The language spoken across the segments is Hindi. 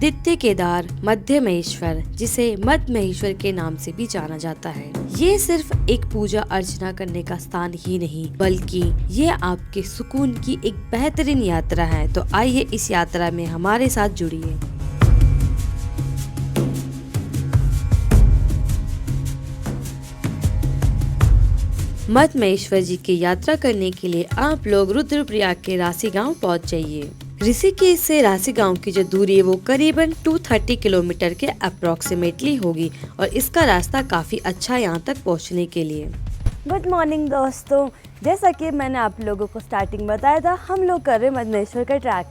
आदित्य केदार मध्य महेश्वर, जिसे मध्य महेश्वर के नाम से भी जाना जाता है, ये सिर्फ एक पूजा अर्चना करने का स्थान ही नहीं बल्कि ये आपके सुकून की एक बेहतरीन यात्रा है। तो आइए इस यात्रा में हमारे साथ जुड़िए। मध्य महेश्वर जी की यात्रा करने के लिए आप लोग रुद्रप्रयाग के राशि गांव पहुँच जाइए। ऋषिकेश से राशि गांव की जो दूरी है वो करीबन 230 किलोमीटर के अप्रोक्सीमेटली होगी और इसका रास्ता काफी अच्छा है यहाँ तक पहुँचने के लिए। गुड मॉर्निंग दोस्तों, जैसा कि मैंने आप लोगों को स्टार्टिंग बताया था, हम लोग कर रहे मध्य महेश्वर का ट्रैक।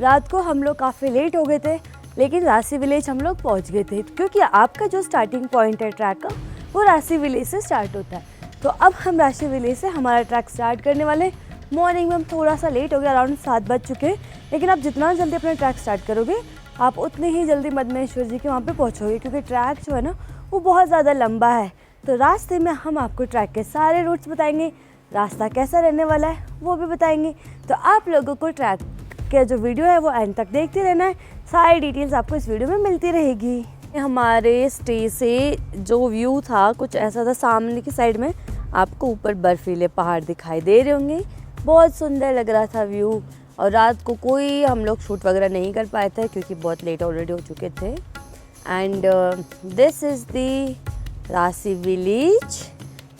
रात को हम लोग काफ़ी लेट हो गए थे, लेकिन राशि विलेज हम लोग पहुँच गए थे, क्योंकि आपका जो स्टार्टिंग पॉइंट है ट्रैक का वो राशि विलेज से स्टार्ट होता है। तो अब हम राशि विलेज से हमारा ट्रैक स्टार्ट करने वाले। मॉर्निंग में हम थोड़ा सा लेट हो गया, अराउंड 7 बज चुके हैं, लेकिन आप जितना जल्दी अपना ट्रैक स्टार्ट करोगे आप उतने ही जल्दी मध्य महेश्वर जी के वहाँ पे पहुँचोगे, क्योंकि ट्रैक जो है ना वो बहुत ज़्यादा लंबा है। तो रास्ते में हम आपको ट्रैक के सारे रूट्स बताएंगे, रास्ता कैसा रहने वाला है वो भी बताएंगे। तो आप लोगों को ट्रैक का जो वीडियो है वो एंड तक देखते रहना है, सारी डिटेल्स आपको इस वीडियो में मिलती रहेगी। हमारे स्टे से जो व्यू था कुछ ऐसा था, सामने की साइड में आपको ऊपर बर्फीले पहाड़ दिखाई दे रहे होंगे, बहुत सुंदर लग रहा था व्यू। और रात को कोई हम लोग शूट वगैरह नहीं कर पाए थे क्योंकि बहुत लेट ऑलरेडी हो चुके थे। एंड दिस इज़ दी राशि विलेज,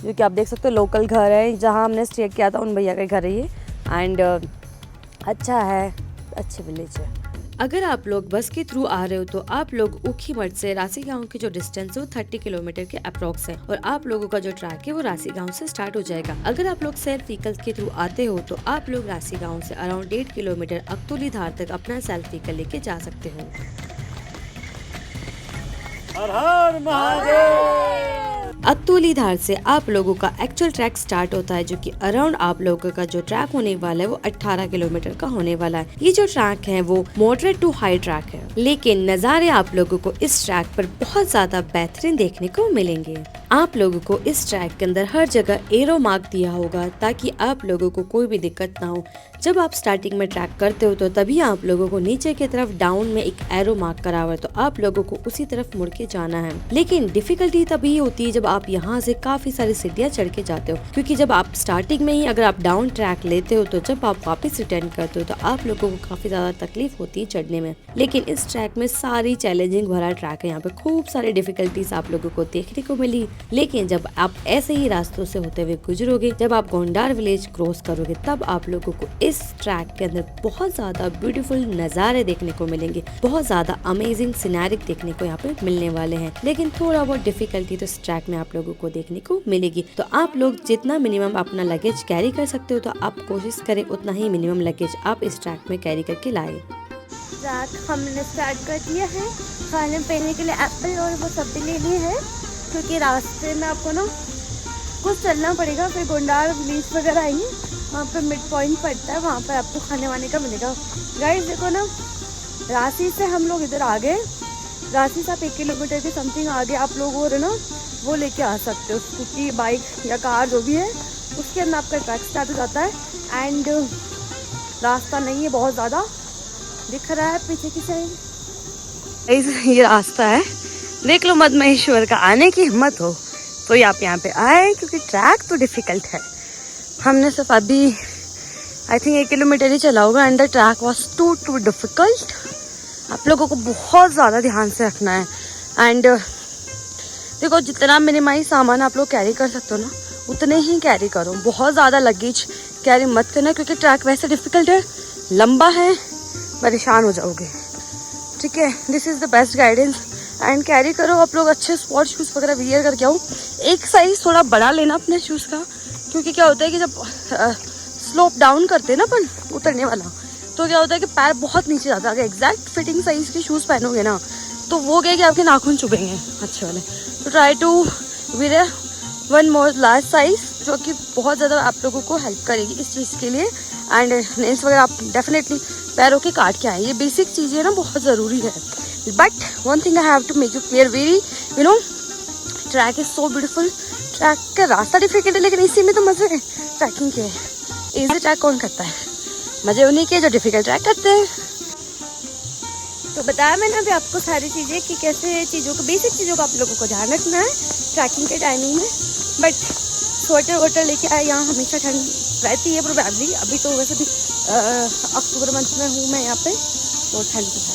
जो कि आप देख सकते हो लोकल घर है जहाँ हमने स्टे किया था, उन भैया का घर है ये। एंड अच्छा है, अच्छी विलेज है। अगर आप लोग बस के थ्रू आ रहे हो तो आप लोग ऊखीमठ से राशि गांव की जो डिस्टेंस है वो 30 किलोमीटर के अप्रोक्स है और आप लोगों का जो ट्रैक है वो राशि गांव से स्टार्ट हो जाएगा। अगर आप लोग सेल्फ व्हीकल के थ्रू आते हो तो आप लोग राशि गांव से अराउंड 1.5 किलोमीटर अक्तौली धार तक अपना सेल्फ व्हीकल लेके जा सकते हो। हर हर महादेव। अक्तौली धार से आप लोगों का एक्चुअल ट्रैक स्टार्ट होता है, जो कि अराउंड आप लोगों का जो ट्रैक होने वाला है वो 18 किलोमीटर का होने वाला है। ये जो ट्रैक है वो मॉडरेट टू हाई ट्रैक है, लेकिन नज़ारे आप लोगों को इस ट्रैक पर बहुत ज्यादा बेहतरीन देखने को मिलेंगे। आप लोगों को इस ट्रैक के अंदर हर जगह एरो मार्क दिया होगा ताकि आप लोगों को कोई भी दिक्कत ना हो। जब आप स्टार्टिंग में ट्रैक करते हो तो तभी आप लोगों को नीचे की तरफ डाउन में एक एरो मार्क करा हुआ है, तो आप लोगों को उसी तरफ मुड़ के जाना है। लेकिन डिफिकल्टी तभी होती है जब आप यहाँ से काफी सारी सीढ़ियाँ चढ़ के जाते हो, क्योंकि जब आप स्टार्टिंग में ही अगर आप डाउन ट्रैक लेते हो तो जब आप वापस रिटर्न करते हो तो आप लोगों को काफी ज्यादा तकलीफ होती है चढ़ने में। लेकिन इस ट्रैक में सारी चैलेंजिंग भरा ट्रैक है, यहाँ पे खूब सारी डिफिकल्टीज आप लोगों को देखने को मिली। लेकिन जब आप ऐसे ही रास्तों से होते हुए गुजरोगे, जब आप गोंडार विलेज क्रॉस करोगे, तब आप लोगों को इस ट्रैक के अंदर बहुत ज्यादा ब्यूटीफुल नजारे देखने को मिलेंगे, बहुत ज्यादा अमेजिंग सिनेरिक देखने को यहाँ पे मिलने वाले हैं। लेकिन थोड़ा बहुत डिफिकल्टी तो इस ट्रैक में आप लोगों को देखने को मिलेगी। तो आप लोग जितना मिनिमम अपना लगेज कैरी कर सकते हो तो आप कोशिश करें उतना ही मिनिमम लगेज आप इस ट्रैक में कैरी करके लाए। ट्रैक हमने स्टार्ट कर दिया है, खाने पीने के लिए एप्पल और वो सब भी ले लिए हैं, क्योंकि रास्ते में आपको ना कुछ चलना पड़ेगा। फिर गोंडार विलेज वगैरह आएंगे, वहाँ पे मिड पॉइंट पड़ता है, वहाँ पर आपको खाने वाने का मिलेगा। गाइस देखो ना, राशि से हम लोग इधर आ गए, राशि से आप 1 किलोमीटर के समथिंग आगे आप लोग हो रहे ना वो लेके आ सकते हो, स्कूटी बाइक या कार जो भी है, उसके अंदर आपका ट्रैक स्टार्ट हो जाता है। एंड रास्ता नहीं है बहुत ज़्यादा, दिख रहा है पीछे की साइड ये रास्ता है। देख लो, मध्य महेश्वर का आने की हिम्मत हो तो आप यहाँ पे आए, क्योंकि ट्रैक तो डिफिकल्ट है। हमने सिर्फ अभी आई थिंक 1 किलोमीटर ही चला होगा and the track was too difficult. आप लोगों को बहुत ज़्यादा ध्यान से रखना है। एंड देखो, जितना मिनिमाइज सामान आप लोग कैरी कर सकते हो ना उतने ही कैरी करो, बहुत ज़्यादा लगेज कैरी मत करना, क्योंकि ट्रैक वैसे डिफिकल्ट है, लंबा है, परेशान हो जाओगे। ठीक है, this is the best guidance. And carry करो आप लोग अच्छे स्पोर्ट शूज़ वगैरह वियर करके आओ। एक साइज़ थोड़ा बड़ा लेना अपने शूज़ का, क्योंकि क्या होता है कि जब स्लोप डाउन करते हैं ना अपन उतरने वाला, तो क्या होता है कि पैर बहुत नीचे जाता है। अगर एग्जैक्ट फिटिंग साइज़ के शूज़ पहनोगे ना तो वो क्या कि आपके नाखून चुभेंगे अच्छे वाले। तो try to wear 1 more large size, जो कि बहुत ज़्यादा आप लोगों को हेल्प करेगी इस चीज़ के लिए। एंड नेल्स वगैरह आप डेफिनेटली पैरों के काट के आए, ये बेसिक चीज़ें ना बहुत ज़रूरी है। But one thing I have to make you clear, very you know, track is so beautiful. Track का रास्ता डिफिकल्ट है, लेकिन इसी में तो मज़े है ट्रैकिंग के। इजी ट्रैक कौन करता है? मज़े उन्हीं के जो डिफिकल्ट ट्रैक करते हैं। तो बताया मैंने अभी आपको सारी चीज़ें कि कैसे चीज़ों को, बेसिक चीज़ों का आप लोगों को ध्यान रखना है ट्रैकिंग के टाइमिंग में। बट स्वेटर वोटर लेके आए, यहाँ हमेशा ठंड रहती है प्रोबेबली। अभी तो वैसे भी अक्टूबर मंथ में हूँ मैं यहाँ पे, तो ठंड तो है।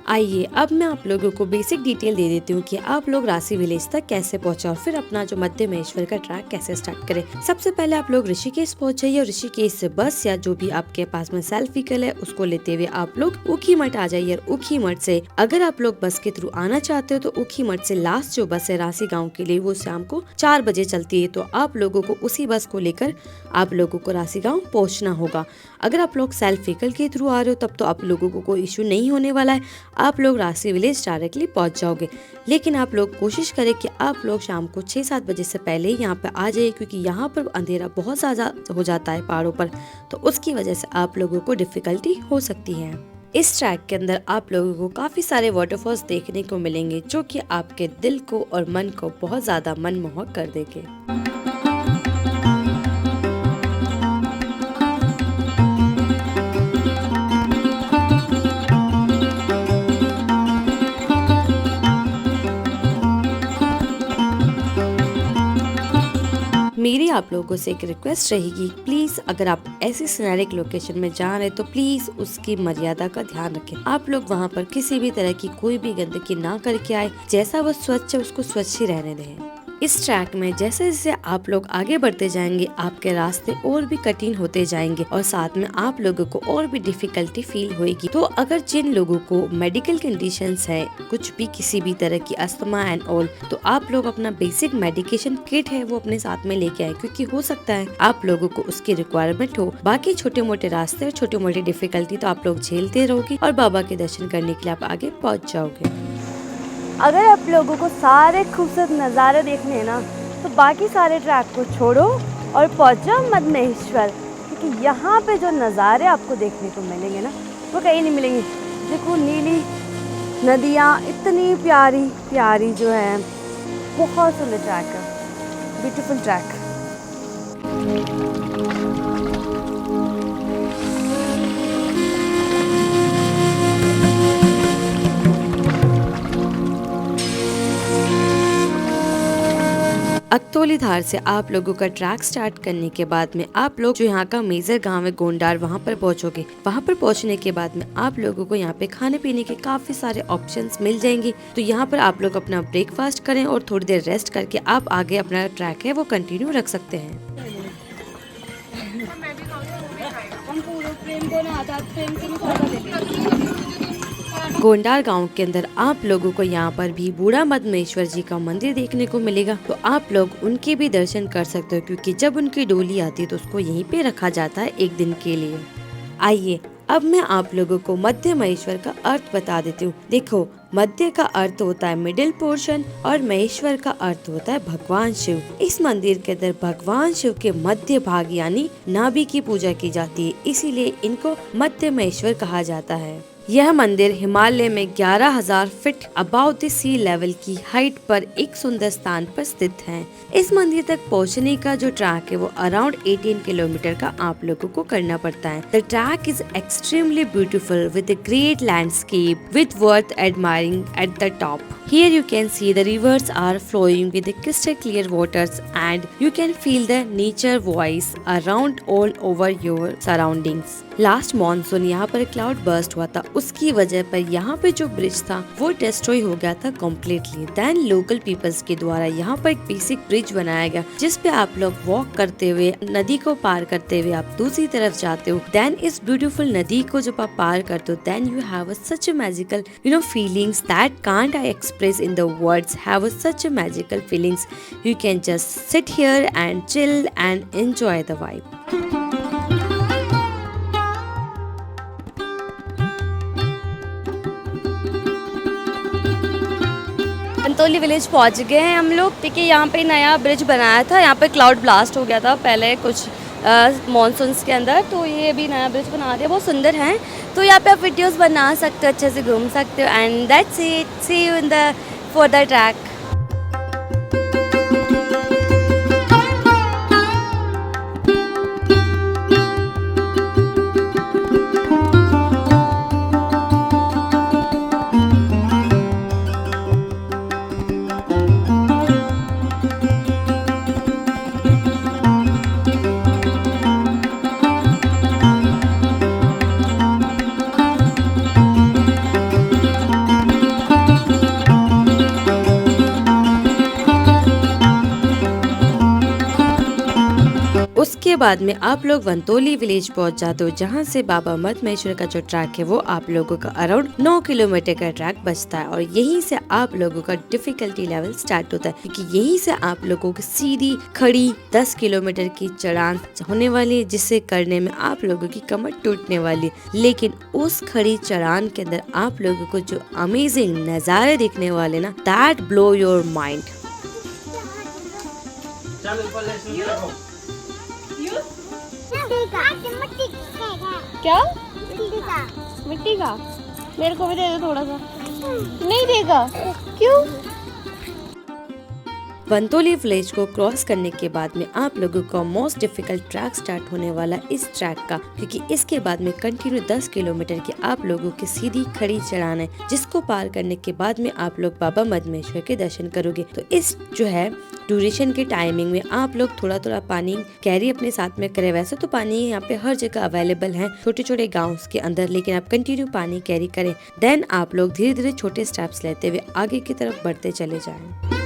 आइए अब मैं आप लोगों को बेसिक डिटेल दे देती हूँ कि आप लोग राशि विलेज तक कैसे पहुँचे और फिर अपना जो मध्य महेश्वर का ट्रैक कैसे स्टार्ट करें। सबसे पहले आप लोग ऋषिकेश पहुँचे और ऋषिकेश से बस या जो भी आपके पास में सेल्फ व्हीकल है उसको लेते हुए आप लोग ऊखीमठ आ जाइए। और ऊखीमठ से अगर आप लोग बस के थ्रू आना चाहते हो तो ऊखीमठ से लास्ट जो बस है राशि गाँव के लिए वो शाम को 4 बजे चलती है। तो आप लोगों को उसी बस को लेकर आप लोगों को राशि गाँव पहुँचना होगा। अगर आप लोग सेल्फ व्हीकल के थ्रू आ रहे हो तब तो आप लोगों को कोई इशू नहीं होने वाला है, आप लोग राशि विलेज डायरेक्टली पहुंच जाओगे। लेकिन आप लोग कोशिश करें कि आप लोग शाम को 6-7 बजे से पहले ही यहाँ पे आ जाइए, क्योंकि यहाँ पर अंधेरा बहुत ज़्यादा हो जाता है पहाड़ों पर, तो उसकी वजह से आप लोगों को डिफिकल्टी हो सकती है। इस ट्रैक के अंदर आप लोगों को काफ़ी सारे वाटरफॉल्स देखने को मिलेंगे जो कि आपके दिल को और मन को बहुत ज़्यादा मनमोहक कर देंगे। मेरी आप लोगों से एक रिक्वेस्ट रहेगी, प्लीज अगर आप ऐसी सिनेरिक लोकेशन में जा रहे हैं तो प्लीज उसकी मर्यादा का ध्यान रखें। आप लोग वहां पर किसी भी तरह की कोई भी गंदगी ना करके आए, जैसा वो स्वच्छ है उसको स्वच्छ ही रहने दें। इस ट्रैक में जैसे जैसे आप लोग आगे बढ़ते जाएंगे आपके रास्ते और भी कठिन होते जाएंगे और साथ में आप लोगों को और भी डिफिकल्टी फील होगी। तो अगर जिन लोगों को मेडिकल कंडीशंस है, कुछ भी किसी भी तरह की अस्थमा एंड ऑल, तो आप लोग अपना बेसिक मेडिकेशन किट है वो अपने साथ में लेके आए, क्योंकि हो सकता है आप लोगों को उसकी रिक्वायरमेंट हो। बाकी छोटे मोटे रास्ते और छोटी मोटी डिफिकल्टी तो आप लोग झेलते रहोगे और बाबा के दर्शन करने के लिए आप आगे पहुँच जाओगे। अगर आप लोगों को सारे खूबसूरत नज़ारे देखने हैं ना, तो बाकी सारे ट्रैक को छोड़ो और पहुँच जाओ मध्य महेश्वर, क्योंकि यहाँ पे जो नज़ारे आपको देखने को मिलेंगे ना वो कहीं नहीं मिलेंगे। देखो नीली नदियाँ इतनी प्यारी प्यारी जो है, बहुत सुंदर ट्रैक है, ब्यूटीफुल ट्रैक। अकतौली धार से आप लोगों का ट्रैक स्टार्ट करने के बाद में आप लोग जो यहाँ का मेजर गांव है गोंडार, वहाँ पर पहुँचोगे। वहाँ पर पहुँचने के बाद में आप लोगों को यहाँ पे खाने पीने के काफी सारे ऑप्शंस मिल जाएंगे। तो यहाँ पर आप लोग अपना ब्रेकफास्ट करें और थोड़ी देर रेस्ट करके आप आगे अपना ट्रैक है वो कंटिन्यू रख सकते हैं। गोंडार गांव के अंदर आप लोगों को यहाँ पर भी बूढ़ा मध्य महेश्वर जी का मंदिर देखने को मिलेगा, तो आप लोग उनके भी दर्शन कर सकते हो, क्योंकि जब उनकी डोली आती है तो उसको यहीं पे रखा जाता है एक दिन के लिए। आइए अब मैं आप लोगों को मध्य महेश्वर का अर्थ बता देती हूँ। देखो, मध्य का अर्थ होता है मिडिल पोर्शन और महेश्वर का अर्थ होता है भगवान शिव। इस मंदिर के अंदर भगवान शिव के मध्य भाग यानी नाभि की पूजा की जाती है, इसीलिए इनको मध्य महेश्वर कहा जाता है। यह मंदिर हिमालय में 11,000 feet above the sea level की हाइट पर एक सुंदर स्थान पर स्थित है। इस मंदिर तक पहुंचने का जो ट्रैक है वो अराउंड 18 किलोमीटर का आप लोगों को करना पड़ता है। The track is extremely beautiful with a great landscape with worth admiring at the top. Here you can see the rivers are flowing with the crystal clear waters and you can feel the nature voice around all over your surroundings. Last monsoon यहाँ पर क्लाउड बर्स्ट हुआ था, उसकी वजह पर यहाँ पे जो ब्रिज था वो डिस्ट्रॉय हो गया था कम्प्लीटली। देन लोकल पीपल्स के द्वारा यहाँ पर एक बेसिक ब्रिज बनाया गया, जिस पे आप लोग वॉक करते हुए नदी को पार करते हुए आप दूसरी तरफ जाते हो। देन इस ब्यूटीफुल नदी को जब आप पार करते हो, then you have such a magical feelings that can't I express in the words. Have such a magical feelings. You can just sit here and chill and enjoy the vibe. Antoli village पहुंच गए हैं हम लोग। ठीक है, यहाँ पे नया ब्रिज बनाया था, यहाँ पे क्लाउड ब्लास्ट हो गया था पहले कुछ मॉनसून्स के अंदर, तो ये अभी नया ब्रिज बना दिया, बहुत सुंदर है। तो यहाँ पे आप वीडियोस बना सकते हो, अच्छे से घूम सकते हो। And that's it, see you in the further track. बाद में आप लोग वंतोली विलेज पहुंच जाते हो, जहां से बाबा मद्दमहेश्वर का जो ट्रैक है वो आप लोगों का अराउंड 9 किलोमीटर का ट्रैक बचता है। और यहीं से आप लोगों का डिफिकल्टी लेवल स्टार्ट होता है, क्योंकि यहीं से आप लोगों की सीधी खड़ी 10 किलोमीटर की चढ़ान होने वाली है, जिसे करने में आप लोगों की कमर टूटने वाली है। लेकिन उस खड़ी चढ़ान के अंदर आप लोगों को जो अमेजिंग नजारे दिखने वाले ना, दैट ब्लो योर माइंड। क्या मिट्टी का? मेरे को भी दे दो थोड़ा सा। नहीं देगा? क्यों? वंतोली विलेज को क्रॉस करने के बाद में आप लोगों का मोस्ट डिफिकल्ट ट्रैक स्टार्ट होने वाला इस ट्रैक का, क्योंकि इसके बाद में कंटिन्यू 10 किलोमीटर की आप लोगों की सीधी खड़ी चढ़ान है, जिसको पार करने के बाद में आप लोग बाबा मद्दमहेश्वर के दर्शन करोगे। तो इस जो है ड्यूरेशन के टाइमिंग में आप लोग थोड़ा थोड़ा पानी कैरी अपने साथ में करें। वैसे तो पानी यहाँ पे हर जगह अवेलेबल है छोटे छोटे गाँव के अंदर, लेकिन आप कंटिन्यू पानी कैरी करें। देन आप लोग धीरे धीरे छोटे स्टेप्स लेते हुए आगे की तरफ बढ़ते चले जाएं।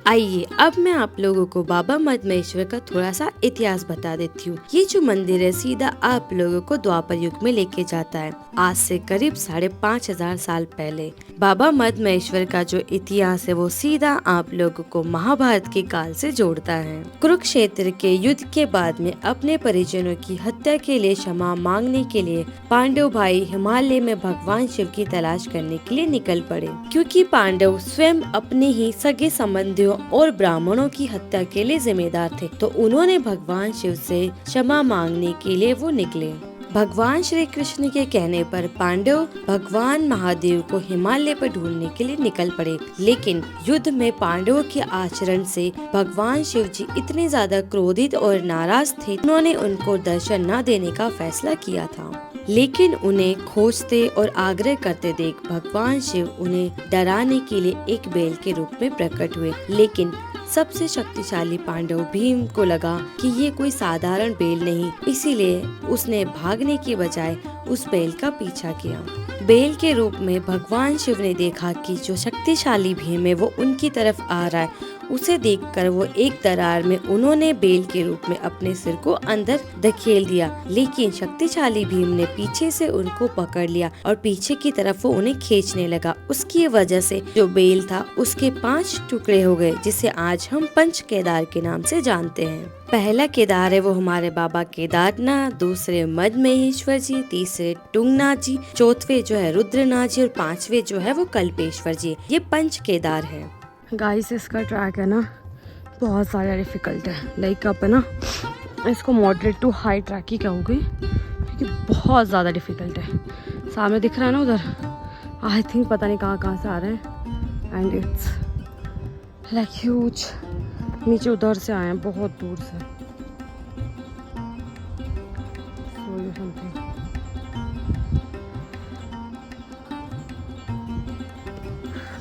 आइए अब मैं आप लोगों को बाबा मद्दमहेश्वर का थोड़ा सा इतिहास बता देती हूँ। ये जो मंदिर है सीधा आप लोगों को द्वापर युग में लेके जाता है, आज से करीब 5,500 साल पहले। बाबा मद्दमहेश्वर का जो इतिहास है वो सीधा आप लोगों को महाभारत के काल से जोड़ता है। कुरुक्षेत्र के युद्ध के बाद में अपने परिजनों की हत्या के लिए क्षमा मांगने के लिए पांडव भाई हिमालय में भगवान शिव की तलाश करने के लिए निकल पड़े, क्योंकि पांडव स्वयं अपने ही सगे संबंधियों और ब्राह्मणों की हत्या के लिए जिम्मेदार थे। तो उन्होंने भगवान शिव से क्षमा मांगने के लिए वो निकले। भगवान श्री कृष्ण के कहने पर पांडव भगवान महादेव को हिमालय पर ढूंढने के लिए निकल पड़े, लेकिन युद्ध में पांडवों के आचरण से भगवान शिव जी इतने ज्यादा क्रोधित और नाराज थे, उन्होंने उनको दर्शन न देने का फैसला किया था। लेकिन उन्हें खोजते और आग्रह करते देख भगवान शिव उन्हें डराने के लिए एक बैल के रूप में प्रकट हुए। लेकिन सबसे शक्तिशाली पांडव भीम को लगा कि ये कोई साधारण बैल नहीं, इसीलिए उसने भागने के बजाय उस बैल का पीछा किया। बैल के रूप में भगवान शिव ने देखा कि जो शक्तिशाली भीम है वो उनकी तरफ आ रहा है। उसे देखकर वो एक दरार में उन्होंने बैल के रूप में अपने सिर को अंदर धकेल दिया, लेकिन शक्तिशाली भीम ने पीछे से उनको पकड़ लिया और पीछे की तरफ वो उन्हें खींचने लगा। उसकी वजह से जो बैल था उसके 5 टुकड़े हो गए, जिसे आज हम पंच केदार के नाम से जानते हैं। पहला केदार है वो हमारे बाबा केदारनाथ, दूसरे मद्दमहेश्वर जी, तीसरे टुंगनाथ जी, चौथे जो है रुद्रनाथ जी और 5वें जो है वो कल्पेश्वर जी। ये पंच केदार है। गाइस इसका ट्रैक है ना बहुत ज़्यादा डिफिकल्ट है। लाइक आप है ना इसको मॉडरेट टू हाई ट्रैक ही कहोगे, क्योंकि बहुत ज़्यादा डिफिकल्ट है। सामने दिख रहा है ना उधर, आई थिंक पता नहीं कहाँ से आ रहे हैं, एंड इट्स लाइक ह्यूज। नीचे उधर से आए हैं बहुत दूर से।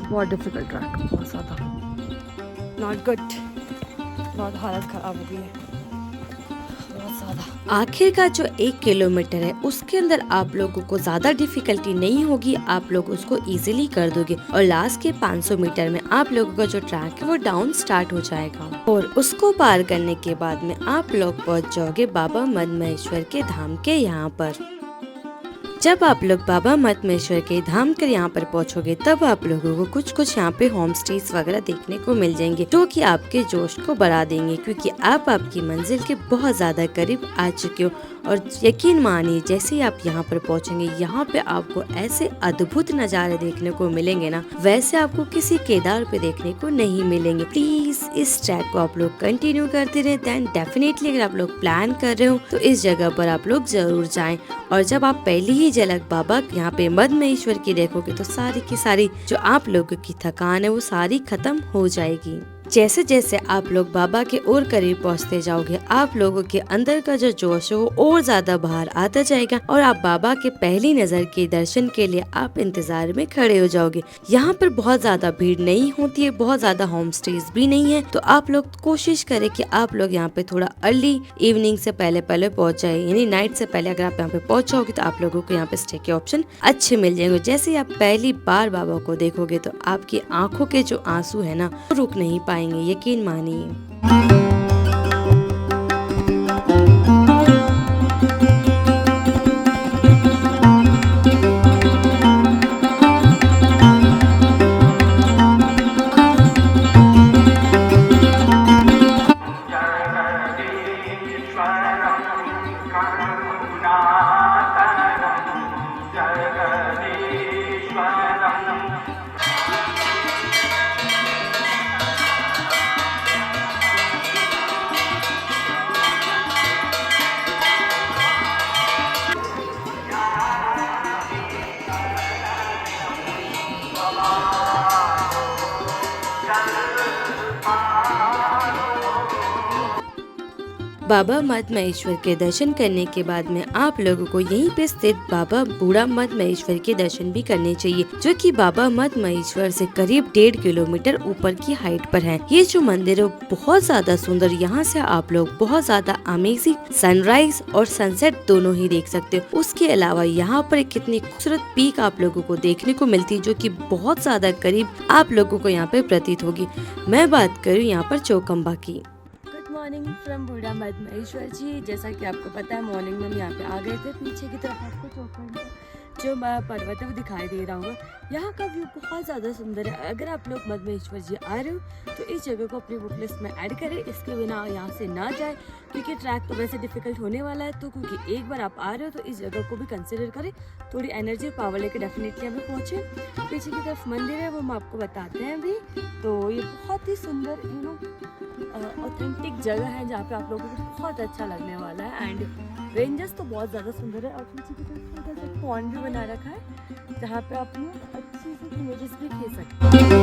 बहुत डिफिकल्ट ट्रैक, बहुत ज़्यादा नॉट गुड, बहुत हालत ख़राब हो गई है बहुत ज़्यादा। आखिर का जो 1 किलोमीटर है उसके अंदर आप लोगों को ज्यादा डिफिकल्टी नहीं होगी, आप लोग उसको इजीली कर दोगे। और लास्ट के 500 मीटर में आप लोगों का जो ट्रैक है वो डाउन स्टार्ट हो जाएगा, और उसको पार करने के बाद में आप लोग पहुंच जाओगे बाबा मद्दमहेश्वर के धाम के यहाँ पर। जब आप लोग बाबा मद्दमहेश्वर के धाम के यहाँ पर पहुँचोगे तब आप लोगों को कुछ यहाँ पे होम स्टेज वगैरह देखने को मिल जाएंगे, जो कि आपके जोश को बढ़ा देंगे, क्योंकि आप आपकी मंजिल के बहुत ज्यादा करीब आ चुके हो। और यकीन मानिए जैसे ही आप यहाँ पर पहुँचेंगे, यहाँ पे आपको ऐसे अद्भुत नज़ारे देखने को मिलेंगे ना, वैसे आपको किसी केदार पे देखने को नहीं मिलेंगे। प्लीज इस ट्रैक को आप लोग कंटिन्यू करते रहे, देन डेफिनेटली अगर आप लोग प्लान कर रहे हो तो इस जगह पर आप लोग जरूर जाएं। और जब आप पहली ही झलक बाबा यहाँ पे मद्दमहेश्वर की देखोगे तो सारी की सारी जो आप लोगों की थकान है वो सारी खत्म हो जाएगी। जैसे जैसे आप लोग बाबा के और करीब पहुंचते जाओगे, आप लोगों के अंदर का जो जोश है वो और ज्यादा बाहर आता जाएगा और आप बाबा के पहली नजर के दर्शन के लिए आप इंतजार में खड़े हो जाओगे। यहाँ पर बहुत ज्यादा भीड़ नहीं होती है, बहुत ज्यादा होम स्टेज भी नहीं है, तो आप लोग कोशिश करें कि आप लोग यहाँ पे थोड़ा अर्ली इवनिंग से पहले पहले पहुंच जाए, यानी नाइट से पहले अगर आप यहाँ पे पहुंच जाओगे तो आप लोगों को यहाँ पे स्टे के ऑप्शन अच्छे मिल जाएंगे। जैसे ही आप पहली बार बाबा को देखोगे तो आपकी आंखों के जो आंसू है ना वो रुक नहीं पाएंगे, यकीन मानिए। बाबा मद महेश्वर के दर्शन करने के बाद में आप लोगों को यहीं पे स्थित बाबा बूढ़ा मद महेश्वर के दर्शन भी करने चाहिए, जो कि बाबा मद महेश्वर से करीब 1.5 किलोमीटर ऊपर की हाइट पर है। ये जो मंदिर है बहुत ज्यादा सुंदर, यहाँ से आप लोग बहुत ज्यादा अमेजिंग सनराइज और सनसेट दोनों ही देख सकते हो। उसके अलावा यहाँ पर कितनी खूबसूरत पीक आप लोगों को देखने को मिलती है, जो कि बहुत ज्यादा करीब आप लोगों को यहाँ पे प्रतीत होगी। मैं बात करूँ यहाँ पर चौखंबा की। मॉर्निंग फ्रॉम बूढ़ा मद महेश्वर जी। जैसा कि आपको पता है मॉर्निंग में हम यहाँ पे आ गए थे। पीछे की तरफ आपको चौखंड जो पर्वत है वो दिखाई दे रहा होगा। यहाँ का व्यू बहुत ज़्यादा सुंदर है। अगर आप लोग मद महेश्वर जी आ रहे हो तो इस जगह को अपनी बुक लिस्ट में ऐड करें, इसके बिना यहाँ से ना जाए, क्योंकि ट्रैक तो वैसे डिफिकल्ट होने वाला है। तो क्योंकि एक बार आप आ रहे हो तो इस जगह को भी कंसिडर करें, थोड़ी एनर्जी और पावर लेके डेफिनेटली हमें पहुँचे। पीछे की तरफ मंदिर है वो हम आपको बताते हैं अभी। तो ये बहुत ही सुंदर ऑथेंटिक जगह है जहाँ पे आप लोगों को बहुत अच्छा लगने वाला है। एंड रेंजेस तो बहुत ज़्यादा सुंदर है और पीछे की तरफ छोटा सा पॉन्ड भी बना रखा है जहाँ पे आप लोग अच्छी सी इमेजेस भी खींच सकते हैं।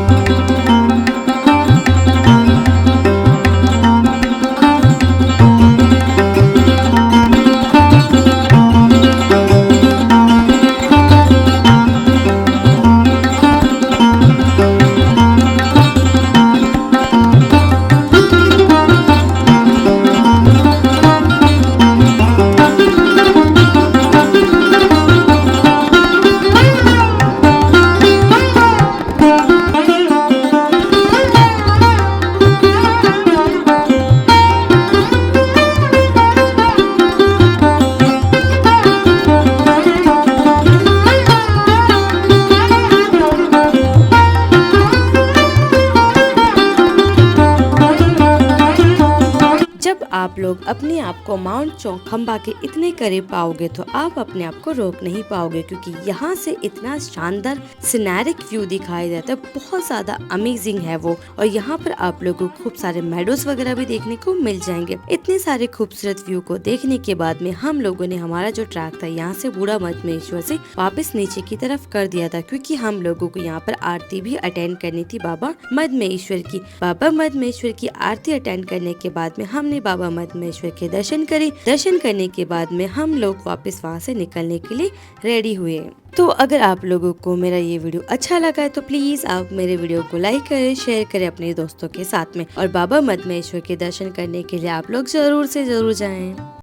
आप लोग अपने आप को माउंट चौखंबा के इतने करीब पाओगे तो आप अपने आप को रोक नहीं पाओगे, क्योंकि यहाँ से इतना शानदार सिनेरिक व्यू दिखाई देता है, बहुत ज्यादा अमेजिंग है वो। और यहाँ पर आप लोगों को खूब सारे मेडोज वगैरह भी देखने को मिल जाएंगे। इतने सारे खूबसूरत व्यू को देखने के बाद में हम लोगों ने हमारा जो ट्रैक था यहाँ से बूढ़ा मद महेश्वर से वापस नीचे की तरफ कर दिया था, क्योंकि हम लोगों को यहाँ पर आरती भी अटेंड करनी थी बाबा मद महेश्वर की। बाबा मद महेश्वर की आरती अटेंड करने के बाद में हमने बाबा मद महेश्वर के दर्शन करे। दर्शन करने के बाद में हम लोग वापस वहाँ से निकलने के लिए रेडी हुए। तो अगर आप लोगों को मेरा ये वीडियो अच्छा लगा है तो प्लीज आप मेरे वीडियो को लाइक करें, शेयर करें अपने दोस्तों के साथ में, और बाबा मद महेश्वर के दर्शन करने के लिए आप लोग जरूर से जरूर जाएं।